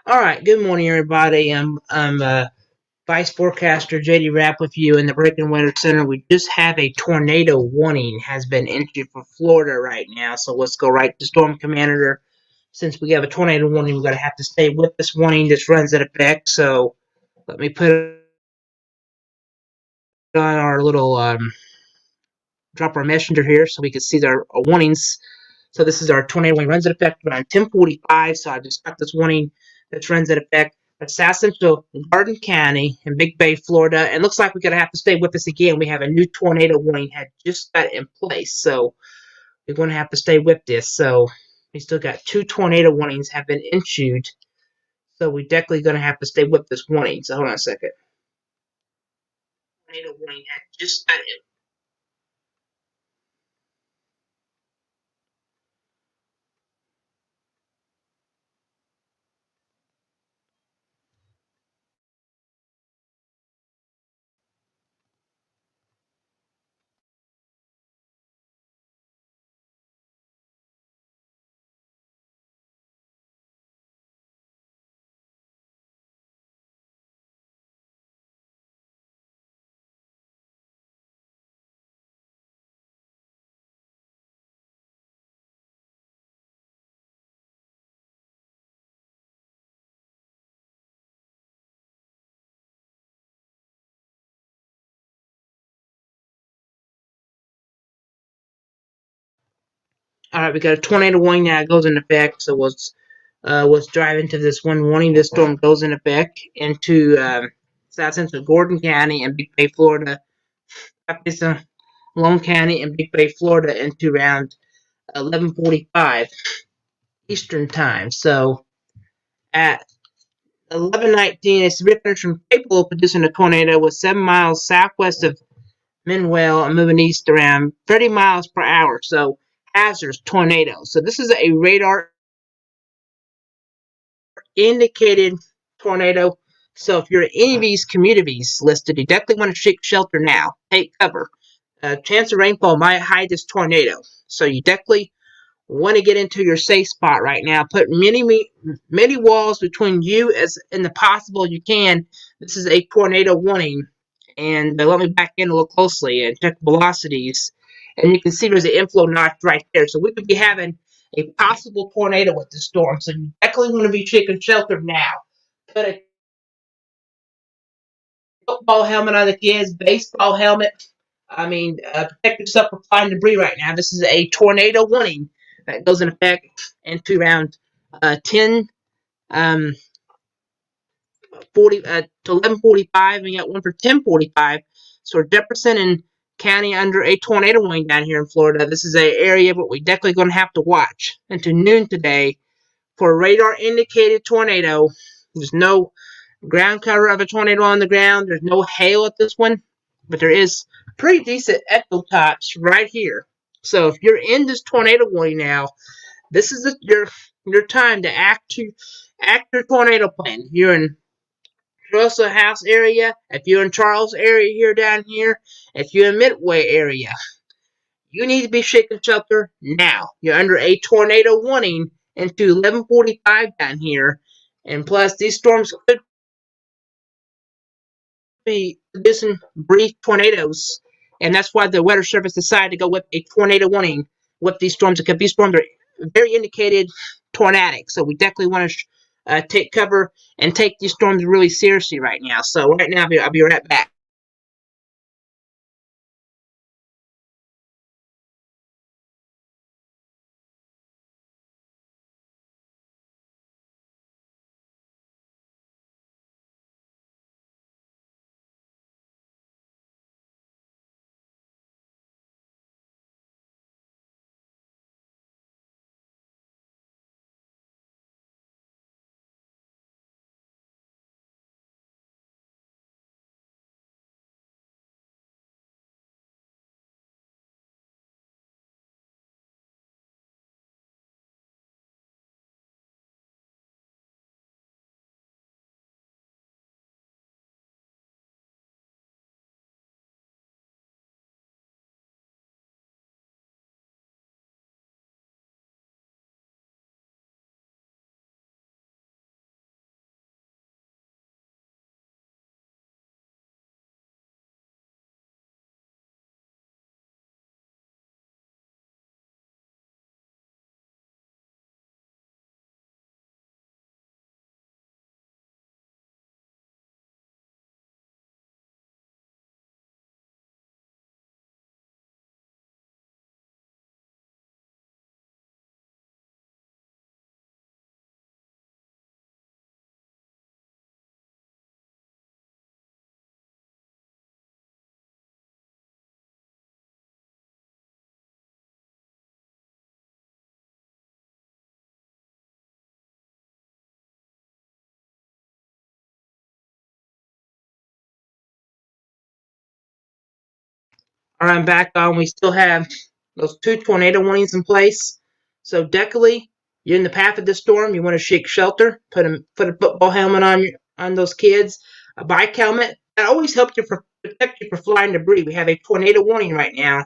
All right. Good morning, everybody. I'm Vice Forecaster JD Rapp with you in the Breaking Weather Center. We just have a tornado warning has been issued for Florida right now. So let's go right to Storm Commander. Since we have a tornado warning, we're gonna have to stay with this warning. This runs in effect. So let me put it on our little drop our messenger here so we can see our warnings. So this is our tornado warning runs in effect around 10:45. So I just got this warning that runs in effect at South Central Garden County in Big Bay, Florida. And looks like we're gonna have to stay with us again. We have a new tornado warning had just got in place, so we're gonna have to stay with this. So we still got two tornado warnings have been issued. So we're definitely gonna have to stay with this warning. So hold on a second. Tornado warning had just got in. All right, we got a tornado warning now. It goes into effect. So was driving to this one warning. This storm goes in effect into South Central Gordon County and Big Bay, Florida. It's Lone County and Big Bay, Florida into around 11:45 Eastern Time. So at 11:19, a severe thunderstorm capable of producing a tornado was 7 miles southwest of Manuel and moving east around 30 miles per hour. So hazardous tornado. So this is a radar indicated tornado. So if you're in any of these communities listed, you definitely want to seek shelter now. Take cover. Chance of rainfall might hide this tornado. So you definitely want to get into your safe spot right now. Put many walls between you as in the possible you can. This is a tornado warning. And let me back in a little closely and check velocities. And you can see there's an inflow notch right there. So we could be having a possible tornado with the storm. So you definitely want to be taking shelter now. Put a football helmet on the kids, baseball helmet. Protect yourself from flying debris right now. This is a tornado warning that goes in effect into around 10 um, 40 to 11:45. We got one for 10:45. So Jefferson and County under a tornado warning down here in Florida. This is an area but we definitely going to have to watch into noon today for a radar indicated tornado. There's no ground cover of a tornado on the ground. There's no hail at this one, but there is pretty decent echo tops right here. So if you're in this tornado warning now, this is your time to act your tornado plan. If you're in Russell House area, if you're in Charles area here down here, if you're in Midway area, you need to be shaking shelter now. You're under a tornado warning into 11:45 down here, and plus these storms could be producing brief tornadoes, and that's why the Weather Service decided to go with a tornado warning with these storms. Because these storms are very indicated tornadic, so we definitely want to take cover and take these storms really seriously right now. So right now, I'll be right back. Alright, I'm back on. We still have those 2 tornado warnings in place. So definitely, you're in the path of this storm. You want to seek shelter. Put a football helmet on those kids. A bike helmet. That always helps you protect you from flying debris. We have a tornado warning right now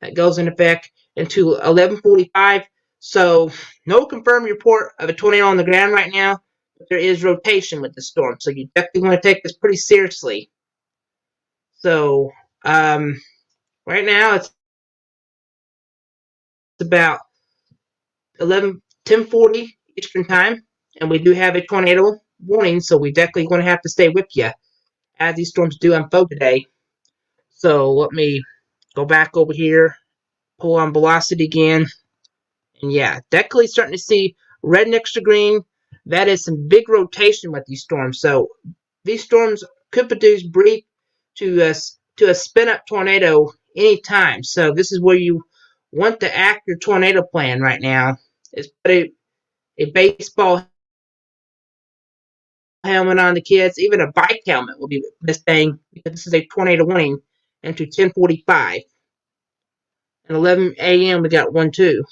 that goes in effect into 11:45. So no confirmed report of a tornado on the ground right now. But there is rotation with the storm. So you definitely want to take this pretty seriously. So right now it's about 10:40 Eastern Time, and we do have a tornado warning, so we definitely going to have to stay with you as these storms do unfold today. So let me go back over here, pull on velocity again, and yeah, definitely starting to see red next to green. That is some big rotation with these storms. So these storms could produce brief to a spin up tornado anytime. So this is where you want to act your tornado plan right now. Is put a baseball helmet on the kids. Even a bike helmet will be the best thing because this is a tornado warning into 10:45. And 11 a.m. we got 1-2.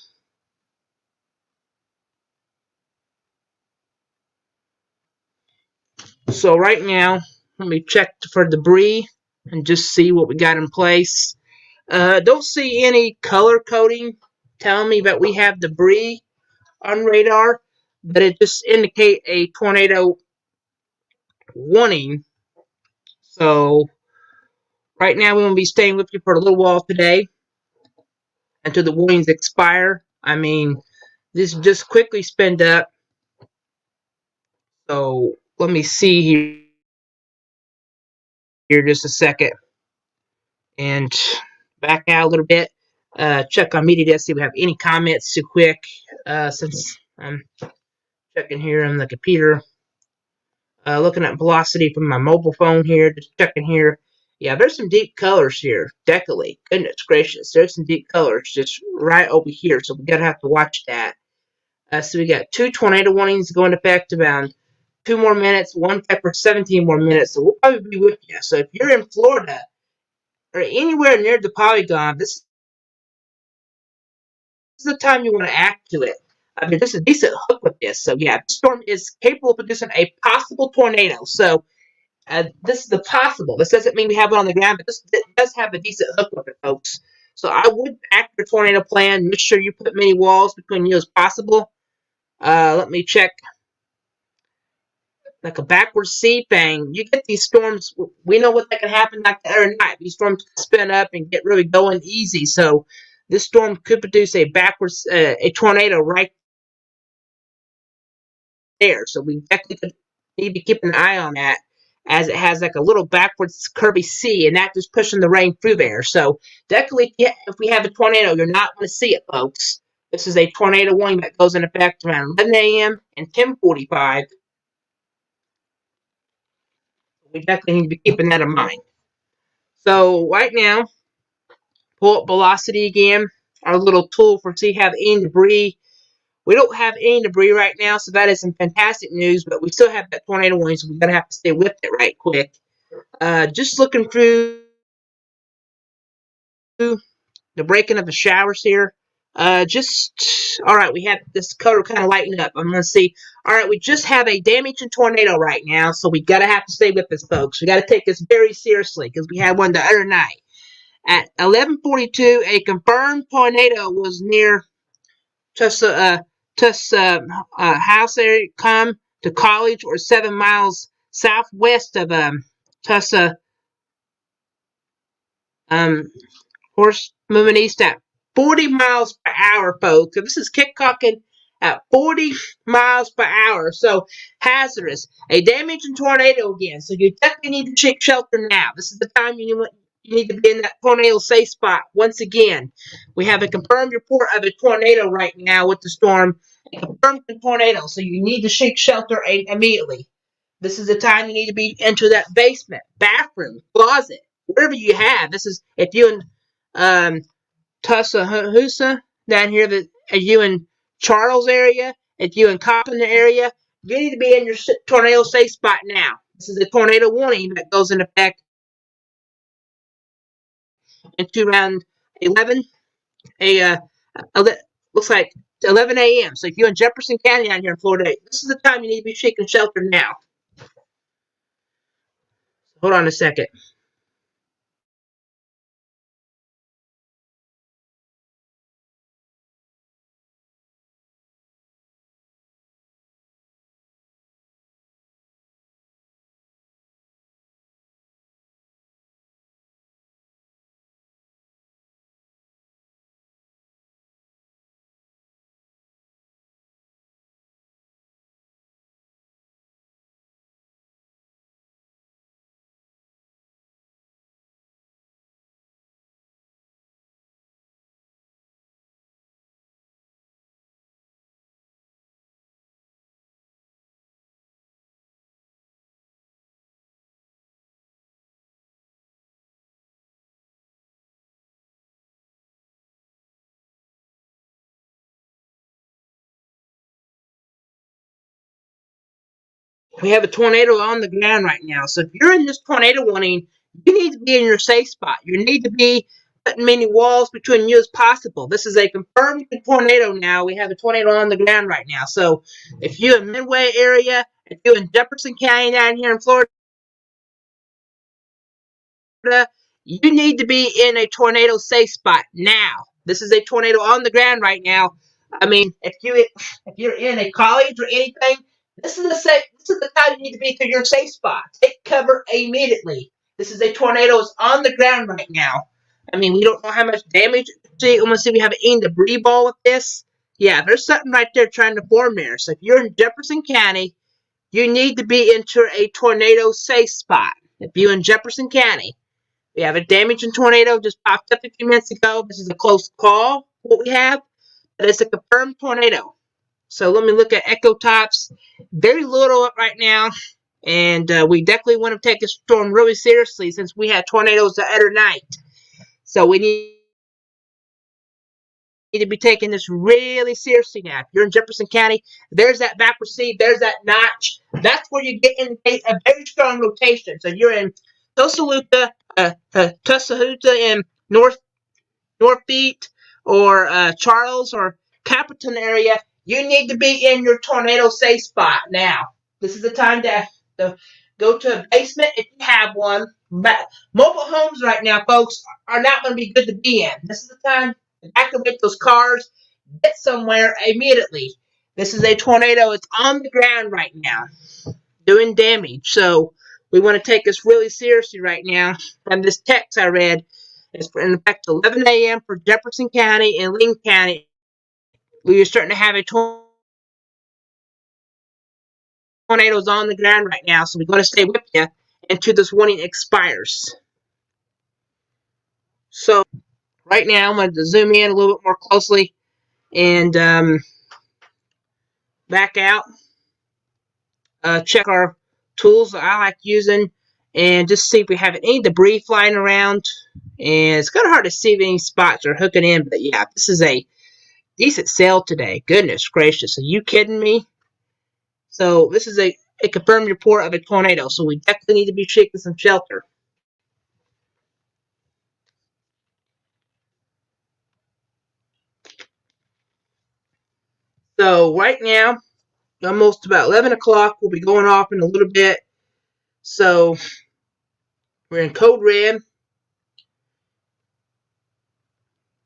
So right now, let me check for debris and just see what we got in place. Don't see any color coding telling me that we have debris on radar, but it just indicate a tornado warning. So right now we will be staying with you for a little while today until the warnings expire. I mean, this just quickly sped up. So let me see here just a second and back out a little bit. Check on media to see if we have any comments too quick. Since I'm checking here on the computer, looking at velocity from my mobile phone here, just checking here. Yeah, there's some deep colors here. Definitely. Goodness gracious. There's some deep colors just right over here. So we gotta have to watch that. So we got 2 tornado warnings going into effect around 2 more minutes, one for 17 more minutes. So we'll probably be with you. So if you're in Florida or anywhere near the Polygon, this is the time you want to act to it. I mean, there's a decent hook with this. So yeah, the storm is capable of producing a possible tornado. So this is the possible. This doesn't mean we have it on the ground, but this does have a decent hook with it, folks. So I would act your tornado plan. Make sure you put many walls between you as possible. Let me check. Like a backwards C thing. You get these storms. We know what that can happen like the other night. These storms can spin up and get really going easy. So this storm could produce a backwards a tornado right there. So we definitely need to keep an eye on that, as it has like a little backwards curvy C, and that just pushing the rain through there. So definitely, if we have a tornado, you're not going to see it, folks. This is a tornado warning that goes in effect around 11 a.m. and 10:45. We definitely need to be keeping that in mind. So right now, pull up velocity again, our little tool for see have any debris. We don't have any debris right now, so that is some fantastic news, but we still have that tornado warning, so we're going to have to stay with it right quick. Just looking through the breaking of the showers here. All right, we have this color kind of lighting up. I'm going to see. All right, we just have a damaging tornado right now, so we got to have to stay with this, folks. We got to take this very seriously because we had one the other night. At 11:42, a confirmed tornado was near Tussa house area, come to College, or 7 miles southwest of Tussa. Horse moving east at 40 miles per hour, folks. So this is kick-cocking at 40 miles per hour. So hazardous. A damaging tornado again. So you definitely need to take shelter now. This is the time you need to be in that tornado safe spot. Once again, we have a confirmed report of a tornado right now with the storm. A confirmed tornado. So you need to seek shelter immediately. This is the time you need to be into that basement, bathroom, closet, wherever you have. This is if you and Tuscaloosa down here, that you in Charles area, if you in Carpenter area, you need to be in your tornado safe spot now. This is a tornado warning that goes in effect into around 11, looks like 11 a.m. So if you're in Jefferson County down here in Florida, this is the time you need to be seeking shelter now. Hold on a second. We have a tornado on the ground right now. So if you're in this tornado warning, you need to be in your safe spot. You need to be putting many walls between you as possible. This is a confirmed tornado now. We have a tornado on the ground right now. So if you're in Midway area, if you're in Jefferson County down here in Florida, you need to be in a tornado safe spot now. This is a tornado on the ground right now. I mean, if you're in a college or anything, this is the time you need to be to your safe spot. Take cover immediately. This is a tornado. It's on the ground right now. I mean, we don't know how much damage. See, I'm gonna see if we have any debris ball with this. Yeah, there's something right there trying to form there. So if you're in Jefferson County, you need to be into a tornado safe spot. If you're in Jefferson County, we have a damaging tornado just popped up a few minutes ago. This is a close call, what we have, but it's a confirmed tornado. So let me look at echo types. Very little up right now, and we definitely want to take this storm really seriously since we had tornadoes the other night. So we need to be taking this really seriously now. If you're in Jefferson County, there's that backward C, there's that notch. That's where you get in a very strong rotation. So you're in Tuscaloosa, in North Beach, or Charles or Capitan area. You need to be in your tornado safe spot now. This is the time to go to a basement if you have one. But mobile homes right now, folks, are not going to be good to be in. This is the time to activate those cars, get somewhere immediately. This is a tornado. It's on the ground right now, doing damage. So we want to take this really seriously right now. From this text I read, it's in effect 11 a.m. for Jefferson County and Lee County. We are starting to have a tornadoes on the ground right now, so we're going to stay with you until this warning expires. So right now, I'm going to zoom in a little bit more closely and back out. Check our tools that I like using and just see if we have any debris flying around. And it's kind of hard to see if any spots are hooking in, but yeah, this is a decent sail today. Goodness gracious, are you kidding me? So this is a confirmed report of a tornado, so we definitely need to be seeking some shelter. So right now, almost about 11 o'clock, we'll be going off in a little bit. So we're in code red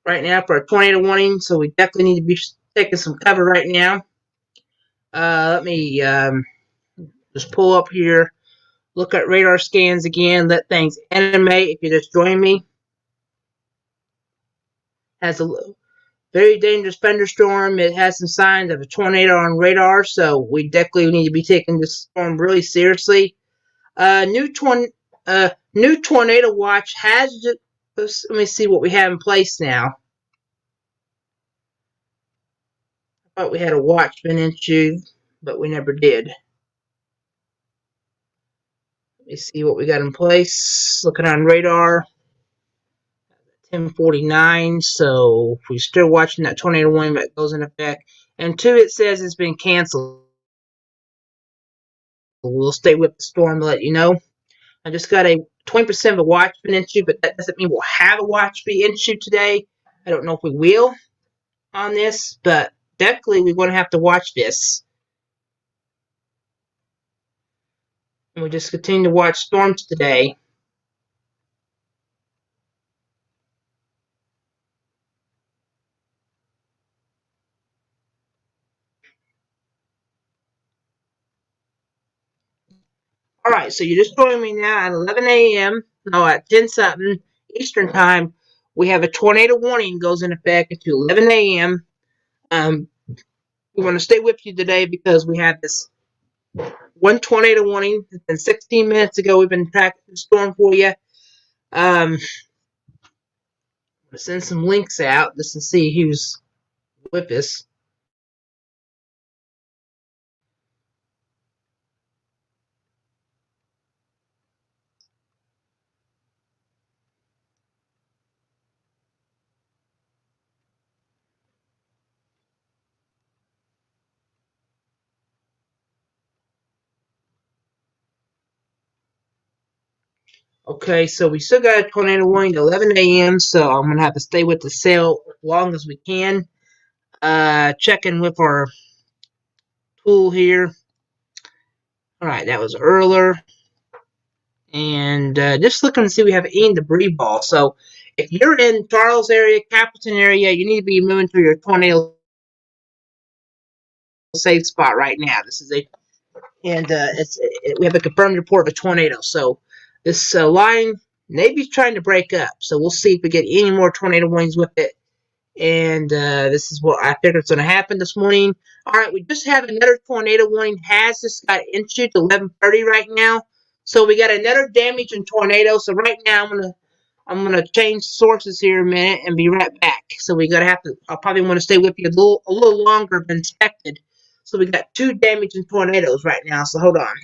right now for a tornado warning, so we definitely need to be taking some cover right now. Let me just pull up here, look at radar scans again, let things animate if you just join me. Has a very dangerous thunderstorm. It has some signs of a tornado on radar, so we definitely need to be taking this storm really seriously. New tornado watch has. Let me see what we have in place now. I thought we had a watch been issued, but we never did. Let me see what we got in place. Looking on radar. 10:49. So if we're still watching that tornado warning that goes in effect. And 2, it says it's been canceled. We'll stay with the storm to let you know. I just got a 20% of a watch speed issue, but that doesn't mean we'll have a watch speed issue today. I don't know if we will on this, but definitely we're going to have to watch this. And we just continue to watch storms today. All right, so you're just joining me now at 11 a.m. No, at 10 something Eastern time. We have a tornado warning goes in effect at 11 a.m. We want to stay with you today because we have this one tornado warning. It's been 16 minutes ago. We've been tracking the storm for you. I'm going to send some links out just to see who's with us. Okay, so we still got a tornado warning at 11 a.m., so I'm going to have to stay with the cell as long as we can. Checking with our tool here. All right, that was earlier. And just looking to see if we have any debris ball. So if you're in Charles area, Capleton area, you need to be moving to your tornado safe spot right now. This is we have a confirmed report of a tornado. So this line maybe trying to break up. So we'll see if we get any more tornado warnings with it. And this is what I figured is going to happen this morning. All right, we just have another tornado warning. Has just got issued 11:30 right now. So we got another damage and tornado. So right now I'm gonna change sources here a minute and be right back. So we gotta have to. I'll probably want to stay with you a little longer than expected. So we got 2 damage and tornadoes right now. So hold on.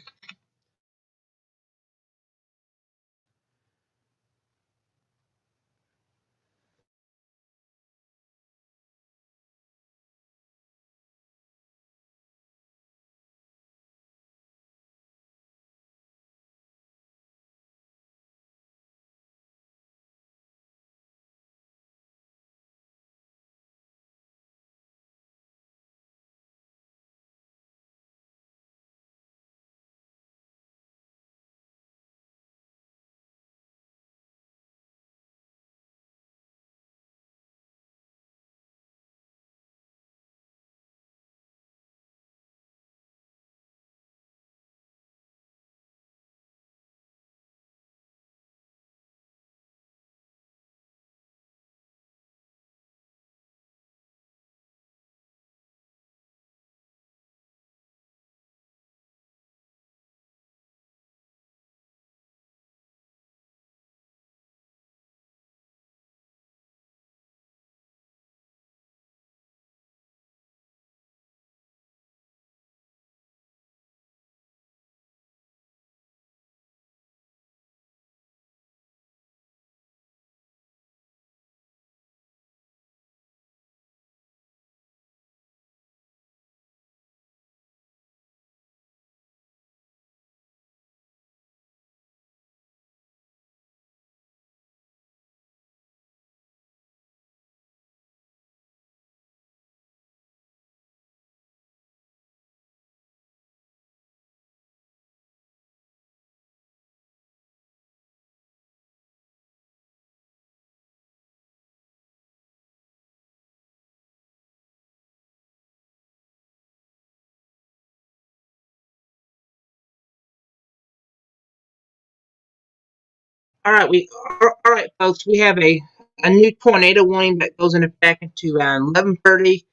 All right, folks. We have a new tornado warning that goes into effect into 11:30.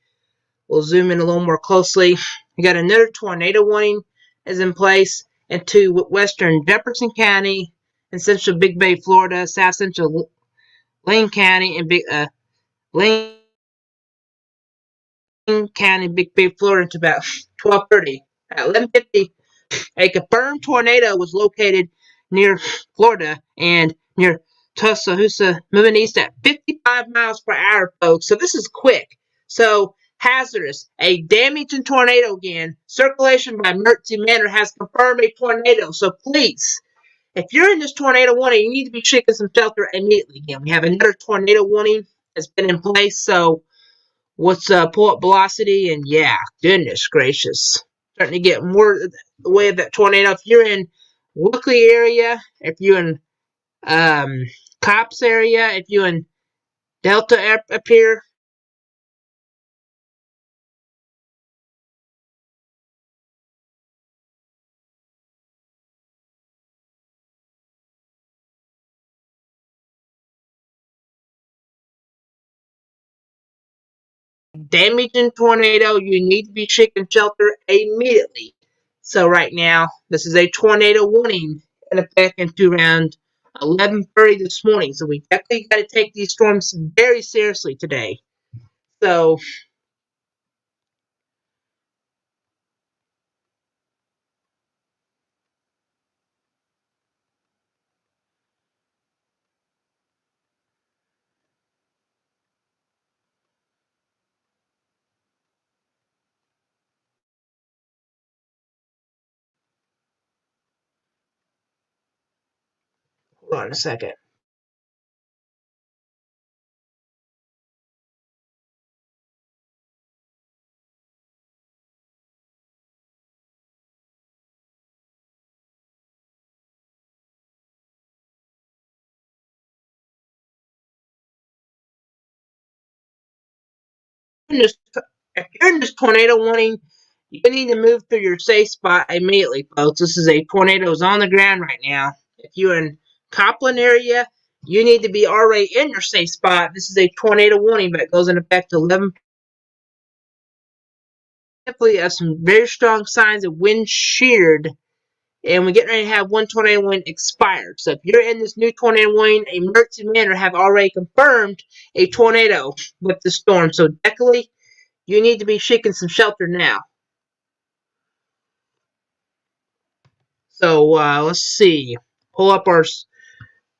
We'll zoom in a little more closely. We got another tornado warning is in place into western Jefferson County and central Big Bay, Florida, south central Lane County and Lane County, Big Bay, Florida, to about 12:30. At 11:50, a confirmed tornado was located near Florida and near Tuscaloosa, moving east at 55 miles per hour, folks. So this is quick. So hazardous. A damaging tornado again. Circulation by emergency manner has confirmed a tornado. So please, If you're in this tornado warning, you need to be seeking some shelter immediately. Again, we have another tornado warning that's been in place. So let's pull up velocity, and yeah, goodness gracious, starting to get more the way of that tornado. If you're in Wilkley area, if you're in Cops area, if you're in Delta up here, damaging tornado, you need to be seeking shelter immediately. So right now, this is a tornado warning in effect into around 11:30 this morning. So we definitely got to take these storms very seriously today. So hold on a second. If you're in this tornado warning, you need to move through your safe spot immediately, folks. This is a tornado's on the ground right now. If you're in Copland area, you need to be already in your safe spot. This is a tornado warning, but it goes in effect 11. Definitely have some very strong signs of wind sheared, and we're getting ready to have one tornado wind expired. So if you're in this new tornado warning, emergency managers have already confirmed a tornado with the storm. So definitely, you need to be seeking some shelter now. So let's see. Pull up our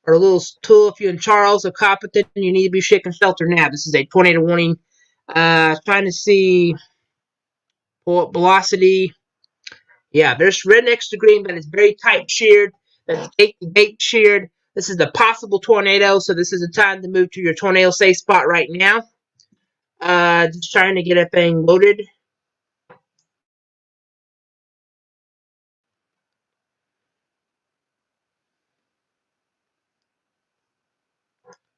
little tool. If you're in Charles or Copperton, you need to be seeking shelter now. This is a tornado warning. Trying to see. Pull up velocity. Yeah, there's red next to green, but it's very tight sheared. That's gate to gate sheared. This is the possible tornado, so this is the time to move to your tornado safe spot right now. Just trying to get everything loaded.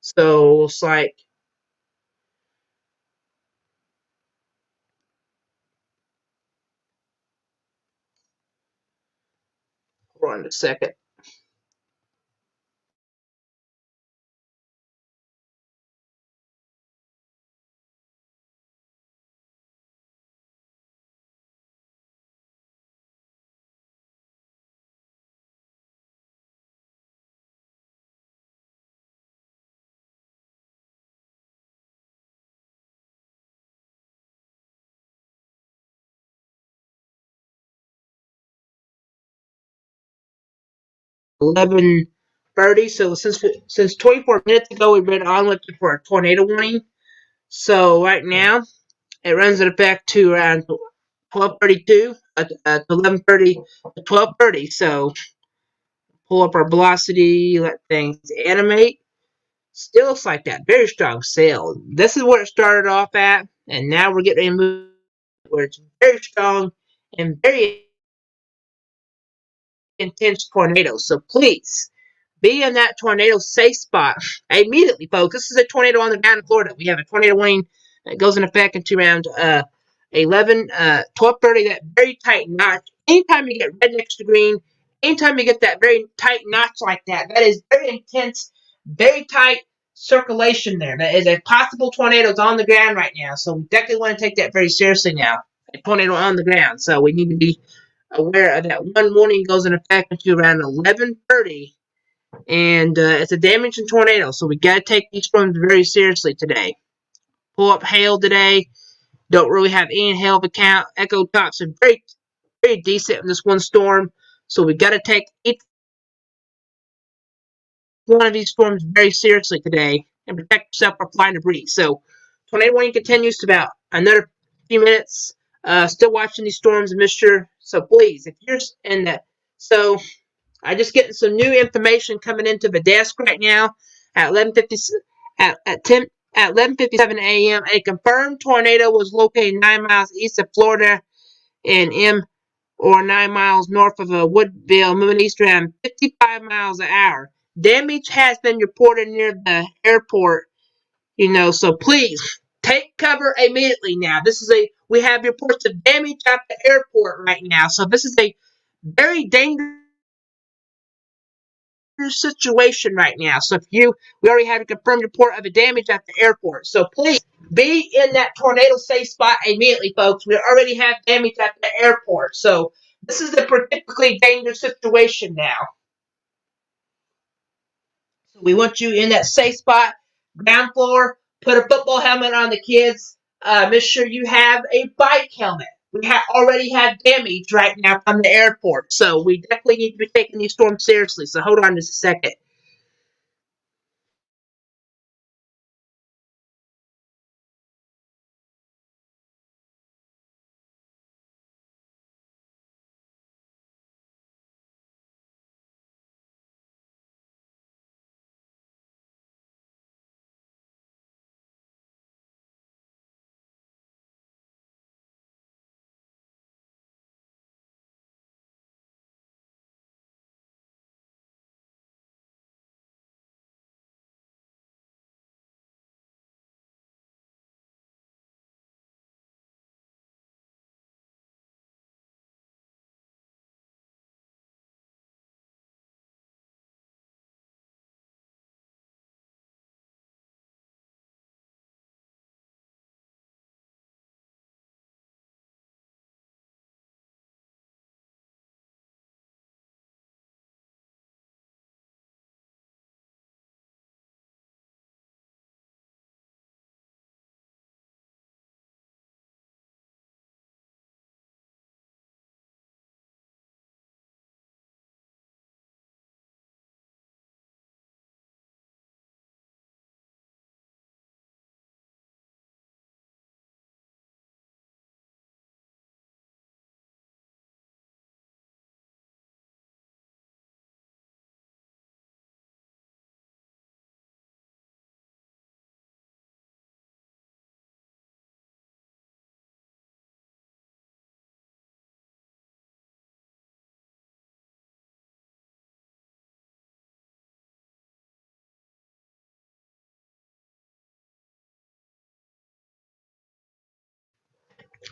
So it's like, hold on a second. 11:30. So since 24 minutes ago, we've been on looking for a tornado warning. So right now, it runs it back to around 12:32 to 11:30 to 12:30. So pull up our velocity, let things animate. Still looks like that very strong sail. This is where it started off at, and now we're getting ready to move where it's very strong and very intense tornado. So please be in that tornado safe spot immediately, folks. This is a tornado on the ground in Florida. We have a tornado warning that goes in effect into around 12:30. That very tight notch. Anytime you get red next to green, anytime you get that very tight notch like that, that is very intense, very tight circulation there. That is a possible tornado on the ground right now. So we definitely want to take that very seriously now. A tornado on the ground. So we need to be aware of that. One warning goes in effect into around 11:30, and it's a damaging tornado, so we got to take these storms very seriously today. Pull up hail today. Don't really have any hail of account. Echo tops are very decent in this one storm, so we got to take each one of these storms very seriously today and protect yourself from flying debris. So tornado warning continues to about another few minutes. Still watching these storms, Mister. So please, if you're in that, so I just getting some new information coming into the desk right now at 11:50 at 11:57 a.m. A confirmed tornado was located 9 miles east of Florida and 9 miles north of Woodville, moving east around 55 miles an hour. Damage has been reported near the airport, so please take cover immediately now. We have reports of damage at the airport right now, so this is a very dangerous situation right now. So we already have a confirmed report of a damage at the airport. So please be in that tornado safe spot immediately, folks. We already have damage at the airport. So this is a particularly dangerous situation now. So we want you in that safe spot, ground floor. Put a football helmet on the kids. Make sure you have a bike helmet. We already have damage right now from the airport. So we definitely need to be taking these storms seriously. So hold on just a second.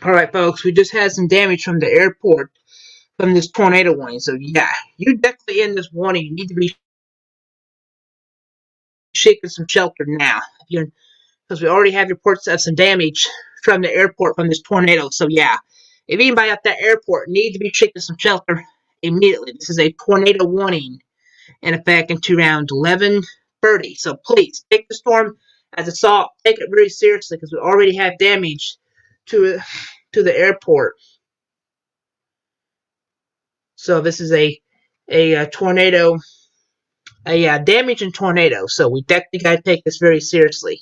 All right, folks, we just had some damage from the airport from this tornado warning. So, yeah, you definitely in this warning. You need to be shaking some shelter now. Because we already have reports of some damage from the airport from this tornado. So, yeah, if anybody at that airport needs to be shaking some shelter immediately, this is a tornado warning in effect into around 11:30. So, please take the storm as assault. Take it very seriously because we already have damage to the airport. So this is a tornado, a damaging tornado. So we definitely got to take this very seriously.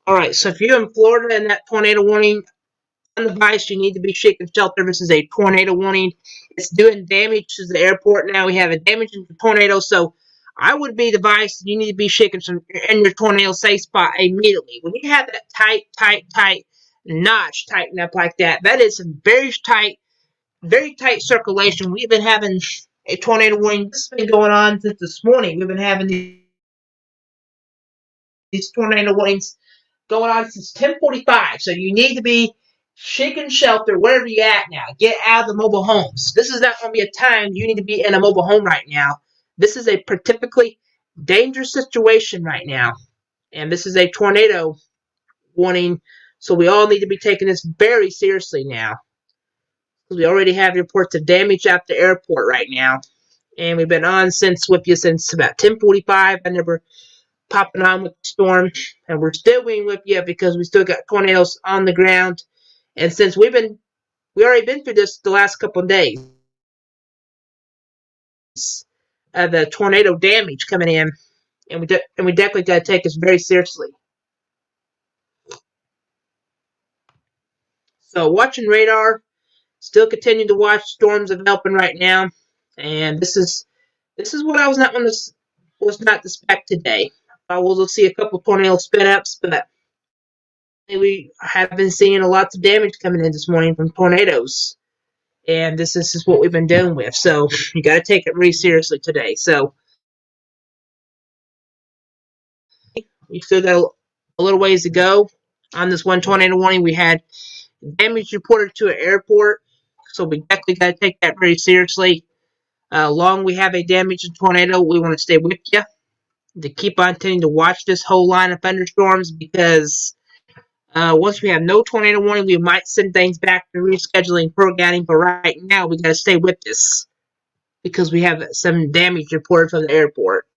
All right. So if you're in Florida and that tornado warning on the device, you need to be shaking shelter. This is a tornado warning. It's doing damage to the airport now. We have a damage in the tornado. So I would be advised you need to be shaking some in your tornado safe spot immediately. When you have that tight notch tightened up like that, that is some very tight circulation. We've been having a tornado warning. This has been going on since this morning. We've been having these tornado warnings going on since 10:45. So you need to be shaking shelter wherever you're at now. Get out of the mobile homes. This is not going to be a time you need to be in a mobile home right now. This is a particularly dangerous situation right now. And this is a tornado warning. So we all need to be taking this very seriously now. We already have reports of damage at the airport right now. And we've been on with you since about 10:45. I never popping on with the storm. And we're still being with you because we still got tornadoes on the ground. And since we already been through this the last couple of days, the tornado damage coming in, and we definitely got to take this very seriously. So watching radar, still continue to watch storms developing right now, and this is what I was not expect today. I will see a couple tornado spin ups, but we have been seeing a lot of damage coming in this morning from tornadoes, and this is what we've been dealing with. So you got to take it really seriously today. So we still got a little ways to go on this one tornado warning. We had damage reported to an airport, so we definitely got to take that very seriously. Long we have a damaged tornado, we want to stay with you to keep on continuing to watch this whole line of thunderstorms because once we have no tornado warning, we might send things back to rescheduling programming. But right now, we got to stay with this because we have some damage reported from the airport.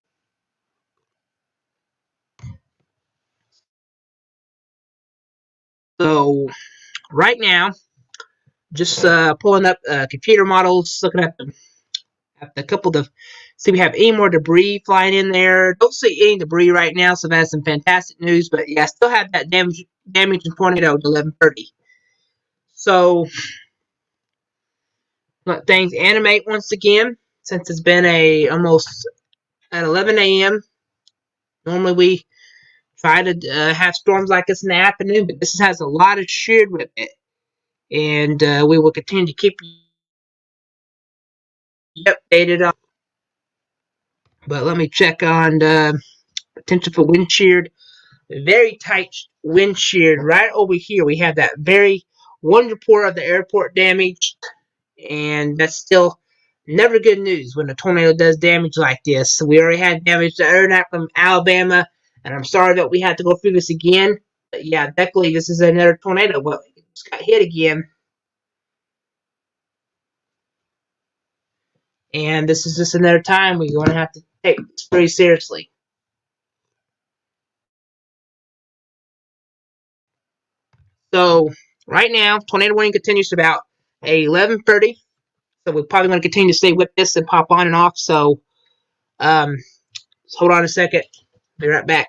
So right now, just pulling up computer models, looking at the couple of see we have any more debris flying in there. Don't see any debris right now, so that's some fantastic news. But yeah, I still have that damage in tornado at 11:30. So let things animate once again since it's been a almost at 11 a.m. Normally we try to have storms like this in the afternoon, but this has a lot of shear with it, and we will continue to keep you updated on. But let me check on the potential for wind shear. Very tight wind shear right over here. We have that very one report of the airport damage, and that's still never good news when a tornado does damage like this. So we already had damage to Ernak from Alabama, and I'm sorry that we had to go through this again. But yeah, definitely this is another tornado. But it just got hit again, and this is just another time we're going to have to take this pretty seriously. So right now, tornado warning continues to about 11:30. So we're probably going to continue to stay with this and pop on and off. So um, hold on a second. Be right back.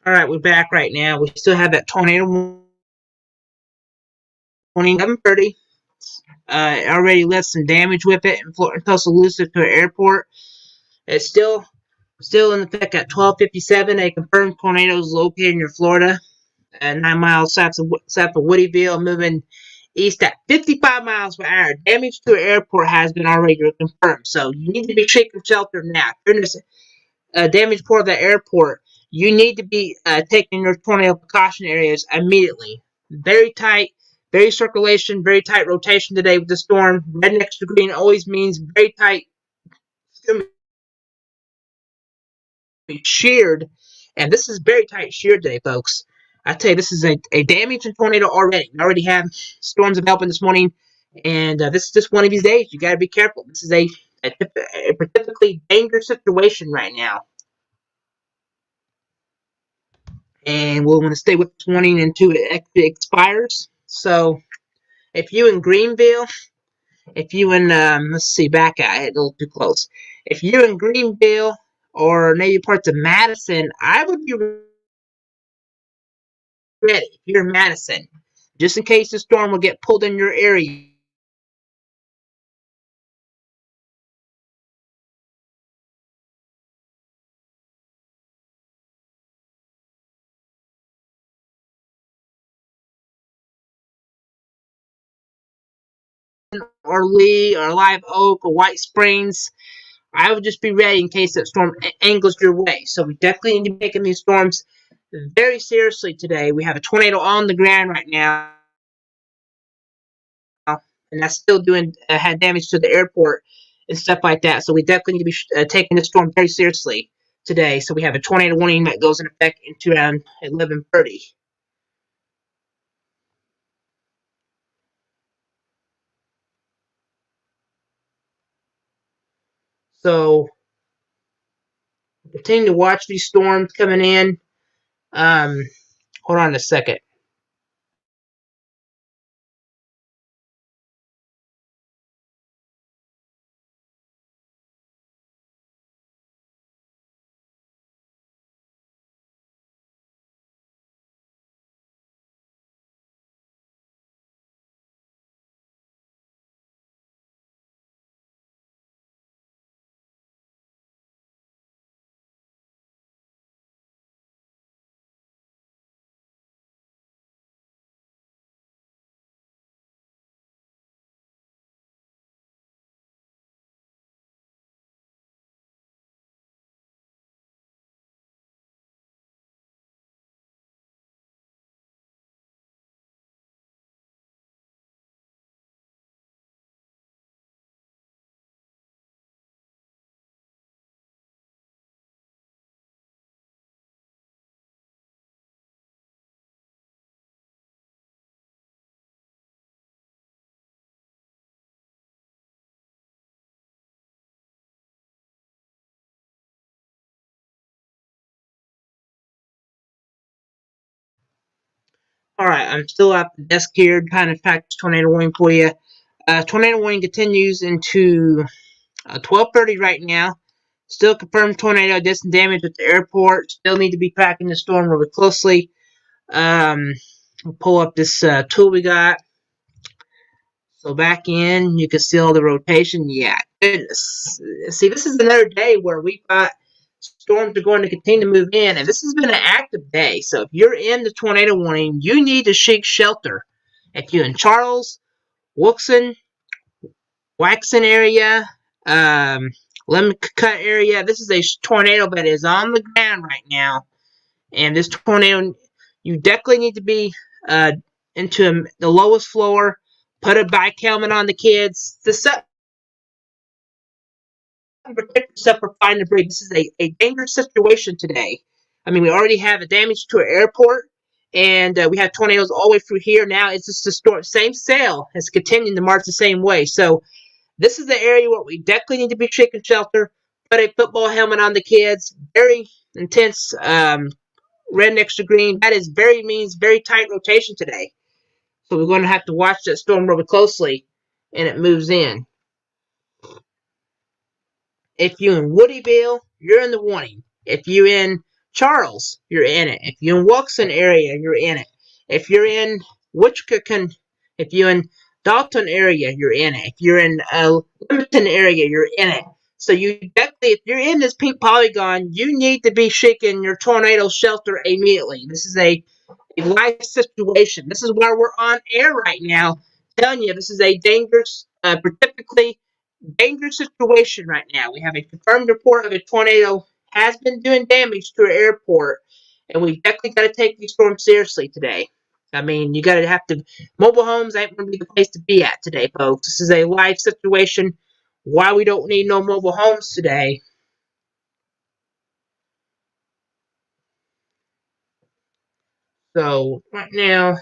All right, we're back right now. We still have that tornado warning 11:30. Already left some damage with it in Tuscaloosa to an airport. It's still in effect at 12:57. A confirmed tornado is located near Florida, 9 miles south of Woodyville, moving east at 55 miles per hour. Damage to an airport has been already confirmed, so you need to be taking shelter now. If you're in this damaged part of the airport, you need to be taking your tornado precaution areas immediately. Very tight, very circulation, very tight rotation today with the storm. Red next to green always means very tight. It's going to be sheared, and this is very tight sheared today, folks. I tell you, this is a damaging tornado already. We already have storms developing this morning, and this is just one of these days. You got to be careful. This is a particularly dangerous situation right now. And we'll want to stay with 20 until it expires. So if you in Greenville, if you in let's see, back out, I had a little too close. If you in Greenville or maybe parts of Madison, I would be ready. If you're in Madison, just in case the storm will get pulled in your area. Or Lee or Live Oak or White Springs, I would just be ready in case that storm angles your way. So we definitely need to be taking these storms very seriously today. We have a tornado on the ground right now, and that's still doing had damage to the airport and stuff like that. So we definitely need to be taking this storm very seriously today. So we have a tornado warning that goes in effect into around 11:30. So continue to watch these storms coming in. Um, Hold on a second. All right, I'm still at the desk here trying to track this tornado warning for you. Tornado warning continues into 12:30 right now. Still confirmed tornado, distant damage at the airport. Still need to be tracking the storm really closely. We'll pull up this tool we got. So back in, you can see all the rotation. Yeah, goodness. See, this is another day where we've got storms are going to continue to move in, and this has been an active day. So if you're in the tornado warning, you need to seek shelter. If you're in Charles, Wilkes-Barre area, Lemon Cut area, this is a tornado that is on the ground right now. And this tornado, you definitely need to be into the lowest floor, put a bike helmet on the kids. The set protect yourself from finding debris. This is a dangerous situation today. I mean, we already have a damage to our airport, and we have tornadoes all the way through here. Now it's just the same sail has continued to march the same way. So this is the area where we definitely need to be taking shelter. Put a football helmet on the kids. Very intense red next to green. That is means very tight rotation today. So we're going to have to watch that storm really closely, and it moves in. If you're in Woodyville, you're in the warning. If you're in Charles, you're in it. If you're in Wilkeston area, you're in it. If you're in Wichita, if you're in Dalton area, you're in it. If you're in Leamington area, you're in it. So you definitely, if you're in this pink polygon, you need to be shaking your tornado shelter immediately. This is a life situation. This is where we're on air right now, telling you this is a dangerous, particularly dangerous situation right now. We have a confirmed report of a tornado has been doing damage to our airport, and we definitely got to take these storms seriously today. I mean, you got to have to. Mobile homes ain't going to be the place to be at today, folks. This is a live situation. Why we don't need no mobile homes today. So right now,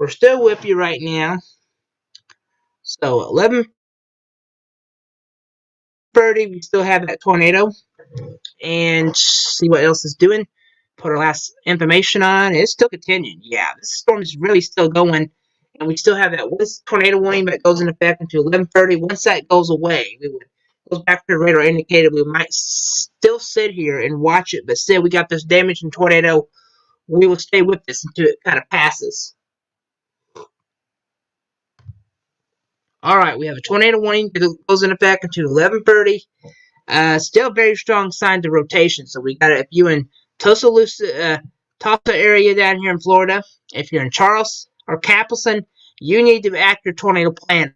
we're still with you right now. So 11:30, we still have that tornado, and see what else is doing. Put our last information on. It's still continuing. Yeah, this storm is really still going, and we still have that one tornado warning that goes in effect until 11:30. Once that goes away, we would goes back to the radar indicator. We might still sit here and watch it, but still, we got this damage and tornado. We will stay with this until it kind of passes. All right, we have a tornado warning that goes in effect until 11:30. Still very strong signs of rotation. So we got it. If you in Tulsa area down here in Florida, if you're in Charles or Capleton, you need to act your tornado plan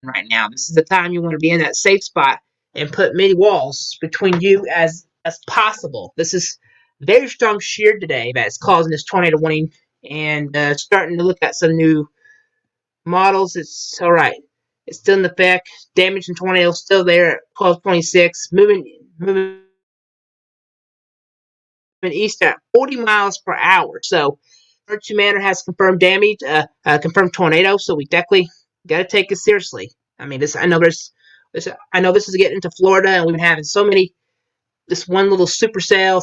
right now. This is the time you want to be in that safe spot and put many walls between you as possible. This is very strong shear today that's causing this tornado warning, and starting to look at some new models. It's all right. It's still in effect. Damage and tornado still there at 1226. Moving east at 40 miles per hour. So, Emergency Manor has confirmed damage, confirmed tornado. So we definitely got to take it seriously. I mean, I know this is getting into Florida, and we've been having so many. This one little supercell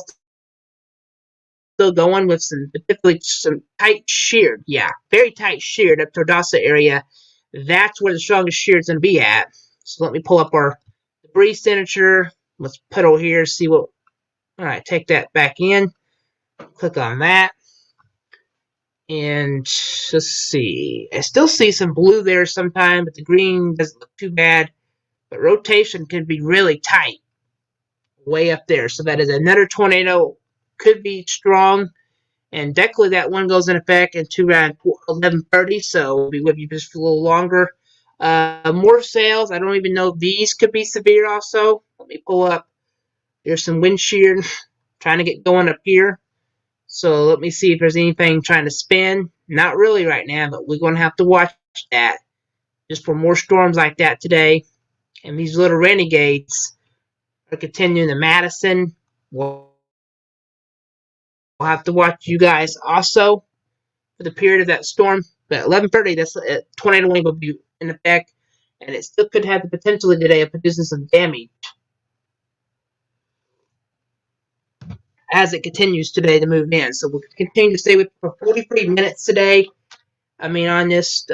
still going with some, particularly some tight sheared. Yeah, very tight sheared up to Odessa area. That's where the strongest shear is going to be at. So let me pull up our debris signature. Let's put over here, see what. All right, take that back in. Click on that. And let's see. I still see some blue there sometimes, but the green doesn't look too bad. But rotation can be really tight way up there. So that is another tornado. Could be strong. And definitely that one goes in effect into around 11:30, so we'll be with you just for a little longer. More sales. I don't even know if these could be severe also. Let me pull up. There's some wind shear trying to get going up here. So let me see if there's anything trying to spin. Not really right now, but we're going to have to watch that just for more storms like that today. And these little renegades are continuing to Madison. We'll have to watch you guys also for the period of that storm. But 11:30, that's tornado warning will be in effect, and it still could have the potential today of producing some damage as it continues today to move in. So we'll continue to stay with for 43 minutes today. I mean, on this.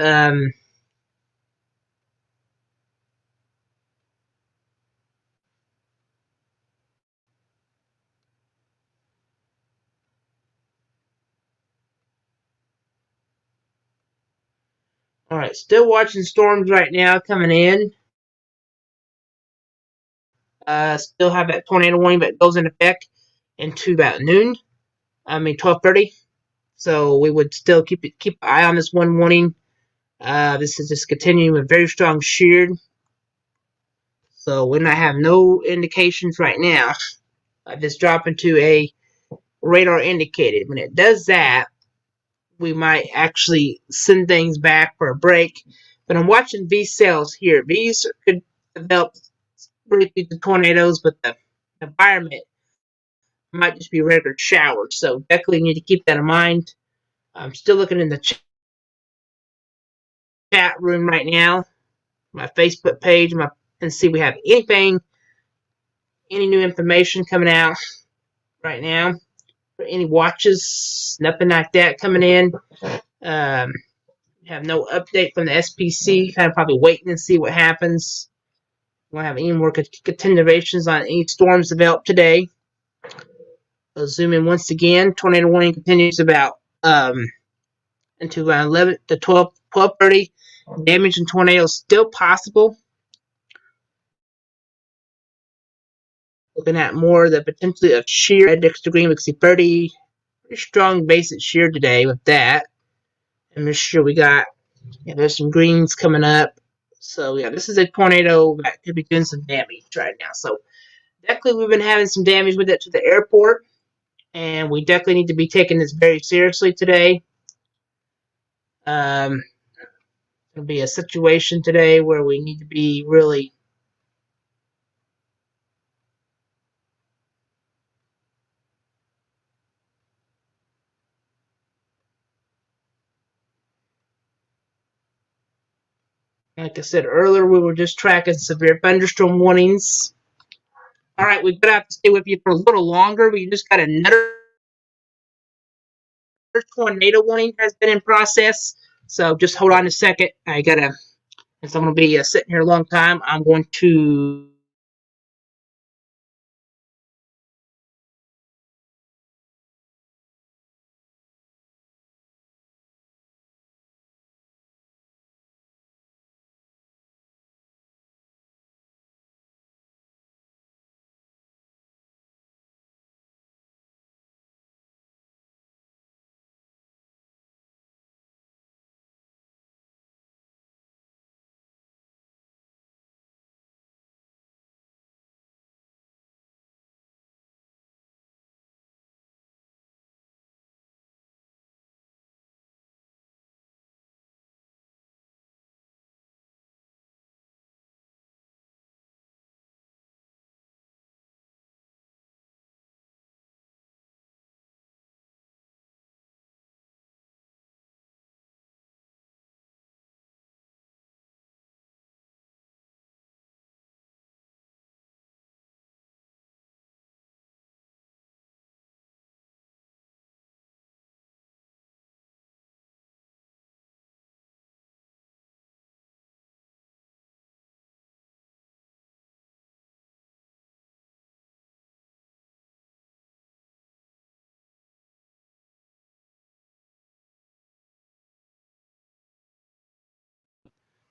All right, still watching storms right now coming in. Still have that tornado warning that goes in effect into about noon. 12:30. So we would still keep an eye on this one warning. This is just continuing with very strong shear. So we're not have no indications right now of this dropping to a radar indicated. When it does that, we might actually send things back for a break. But I'm watching V cells here. These could develop briefly to tornadoes, but the environment might just be regular showers. So definitely need to keep that in mind. I'm still looking in the chat room right now, my Facebook page, and see if we have anything, any new information coming out right now. Any watches, nothing like that coming in. Have no update from the SPC. Kind of probably waiting and see what happens. Won't have any more continuations on any storms developed today. I'll zoom in once again. Tornado warning continues about into 11 to 12:30. Damage and tornadoes still possible. Looking at more the potentially of shear. Red next to green, we can see 30. Pretty strong basic shear today with that. And make sure we got, there's some greens coming up. So yeah, this is a tornado that could be doing some damage right now. So definitely we've been having some damage with it to the airport. And we definitely need to be taking this very seriously today. It'll be a situation today where we need to be really like I said earlier, we were just tracking severe thunderstorm warnings. All right, we're going to have to stay with you for a little longer. We just got another tornado warning has been in process. So just hold on a second. I got to, as I'm going to be sitting here a long time, I'm going to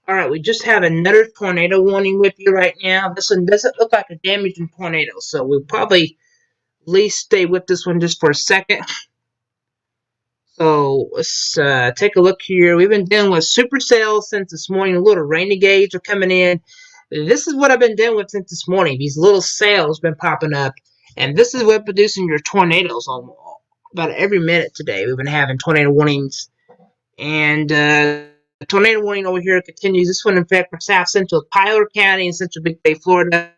All right, we just have another tornado warning with you right now. This one doesn't look like a damaging tornado, so we'll probably at least stay with this one just for a second. So let's take a look here. We've been dealing with supercells since this morning. Little rainy gauge are coming in. This is what I've been dealing with since this morning. These little cells been popping up, and this is what producing your tornadoes on about every minute today. We've been having tornado warnings, and the tornado warning over here continues. This one, in fact, for South Central Tyler County and Central Big Bay, Florida.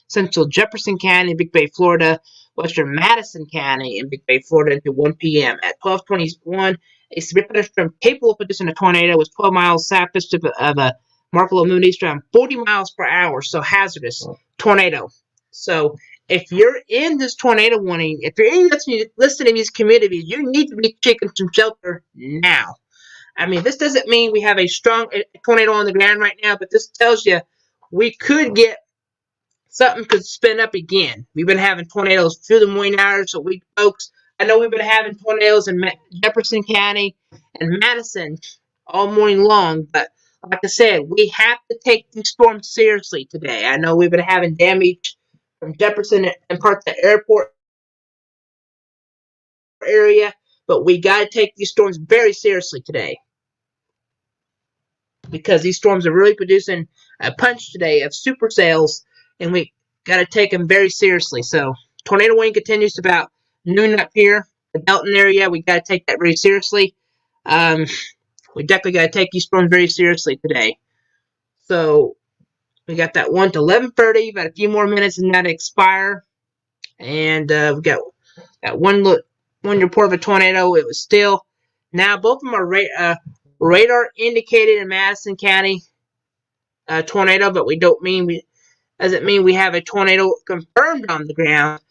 Central Jefferson County, Big Bay, Florida, Western Madison County, and Big Bay, Florida, until 1 p.m. At 12:21, a severe thunderstorm capable of producing a tornado was 12 miles southeast of Marco Moon East, around 40 miles per hour, so hazardous tornado. So if you're in this tornado warning, if you're in listening to these communities, you need to be taking some shelter now. I mean, this doesn't mean we have a strong tornado on the ground right now, but this tells you we could get something could spin up again. We've been having tornadoes through the morning hours of week, folks. I know we've been having tornadoes in Jefferson County and Madison all morning long, but like I said, we have to take these storms seriously today. I know we've been having damage from Jefferson and parts of the airport area, but we got to take these storms very seriously today, because these storms are really producing a punch today of supercells, and we got to take them very seriously. So tornado warning continues to about noon up here, the Delton area. We got to take that very seriously. We definitely got to take these storms very seriously today. So we got that 1 to 11:30, about a few more minutes and that expire. And we got that one report of a tornado. It was still, now both of them are radar indicated in Madison County tornado, but doesn't mean we have a tornado confirmed on the ground.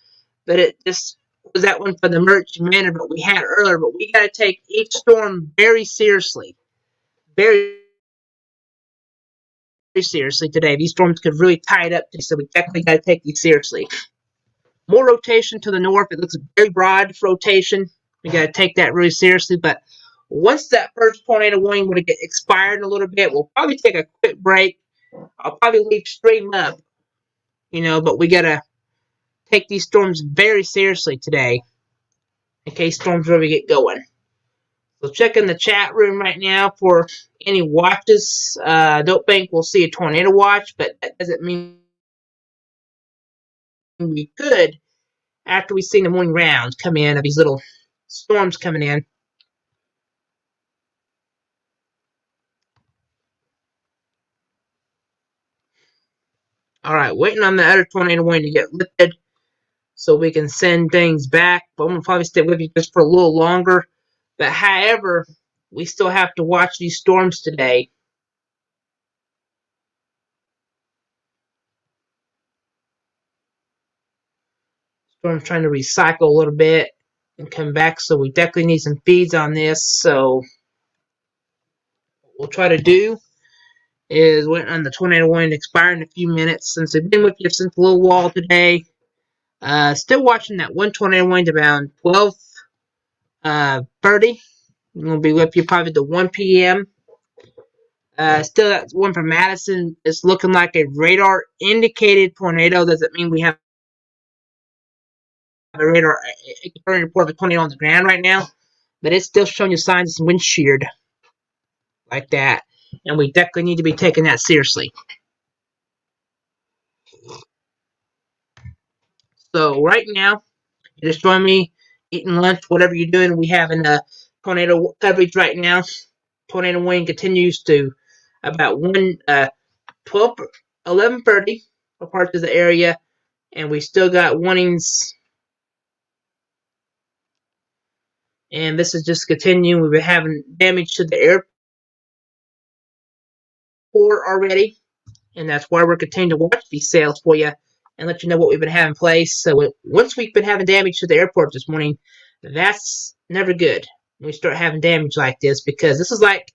But it just was that one for the emergency manner, but we had earlier. But we got to take each storm very seriously, very seriously today. These storms could really tie it up, so we definitely got to take these seriously. More rotation to the north. It looks very broad rotation. We got to take that really seriously. But once that first tornado warning would get expired a little bit, we'll probably take a quick break. I'll probably leave stream up, but we got to take these storms very seriously today in case storms really get going. So check in the chat room right now for any watches. Don't think we'll see a tornado watch, but that doesn't mean we could after we see the morning rounds come in of these little storms coming in. Alright, waiting on the other tornado warning to get lifted so we can send things back. But I'm going to probably stay with you just for a little longer. But however, we still have to watch these storms today. Storm's trying to recycle a little bit and come back, so we definitely need some feeds on this. So what we'll try to do is wait on the tornado warning to expire in a few minutes. Since I've been with you since a little while today, still watching that one tornado warning around 12:30. I'm going to be with you probably to 1 p.m. Still, that one from Madison is looking like a radar indicated tornado. Doesn't mean we have a radar report of a tornado on the ground right now, but it's still showing you signs of some wind shear like that, and we definitely need to be taking that seriously. So right now, you just join me eating lunch, whatever you're doing. We have a tornado coverage right now. Tornado warning continues to about 11:30 for parts of the area, and we still got warnings. And this is just continuing. We've been having damage to the airport already, and that's why we're continuing to watch these sales for you and let you know what we've been having in place. So once we've been having damage to the airport this morning, that's never good when we start having damage like this, because this is like,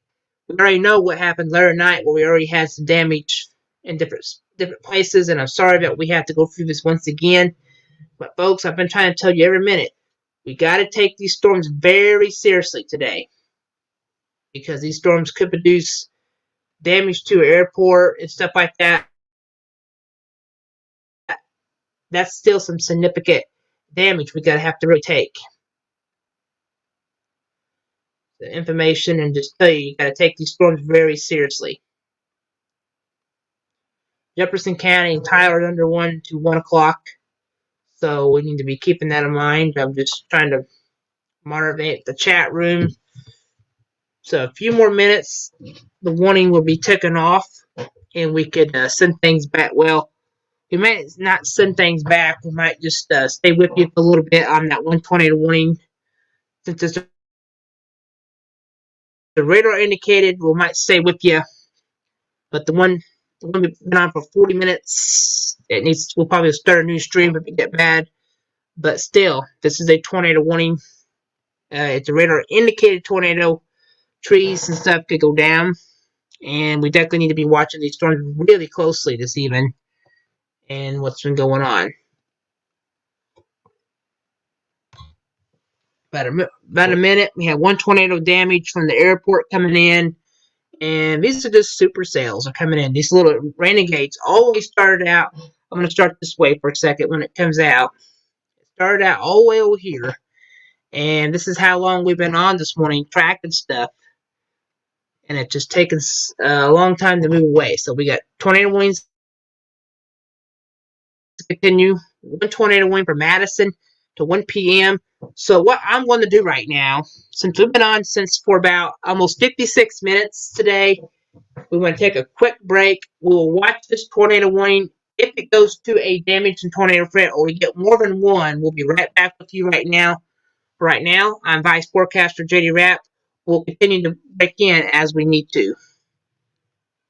we already know what happened last night where we already had some damage in different places, and I'm sorry that we have to go through this once again. But folks, I've been trying to tell you every minute, we got to take these storms very seriously today, because these storms could produce damage to an airport and stuff like that. That's still some significant damage we gotta have to really take. The information and just tell you gotta take these storms very seriously. Jefferson County and Tyler under 1 to 1 o'clock. So we need to be keeping that in mind. I'm just trying to moderate the chat room. So a few more minutes, the warning will be taken off, and we could send things back. Well, we might not send things back. We might just stay with you for a little bit on that one tornado warning. Since it's the radar indicated, we might stay with you. But the one we've been on for 40 minutes, we'll probably start a new stream if it get bad. But still, this is a tornado warning. It's a radar indicated tornado. Trees and stuff could go down. And we definitely need to be watching these storms really closely this evening and what's been going on. About a minute, we have one tornado damage from the airport coming in, and these are just supercells are coming in. These little renegades always started out. I'm going to start this way for a second when it comes out. It started out all the way over here, And this is how long we've been on this morning tracking stuff. And it's just taken a long time to move away. So we got tornado warnings to continue. One tornado warning for Madison to 1 p.m. So what I'm going to do right now, since we've been on for about almost 56 minutes today, we want to take a quick break. We will watch this tornado warning. If it goes to a damage and tornado threat, or we get more than one, we'll be right back with you right now. Right now, I'm Vice Forecaster JD Rapp. We'll continue to break in as we need to.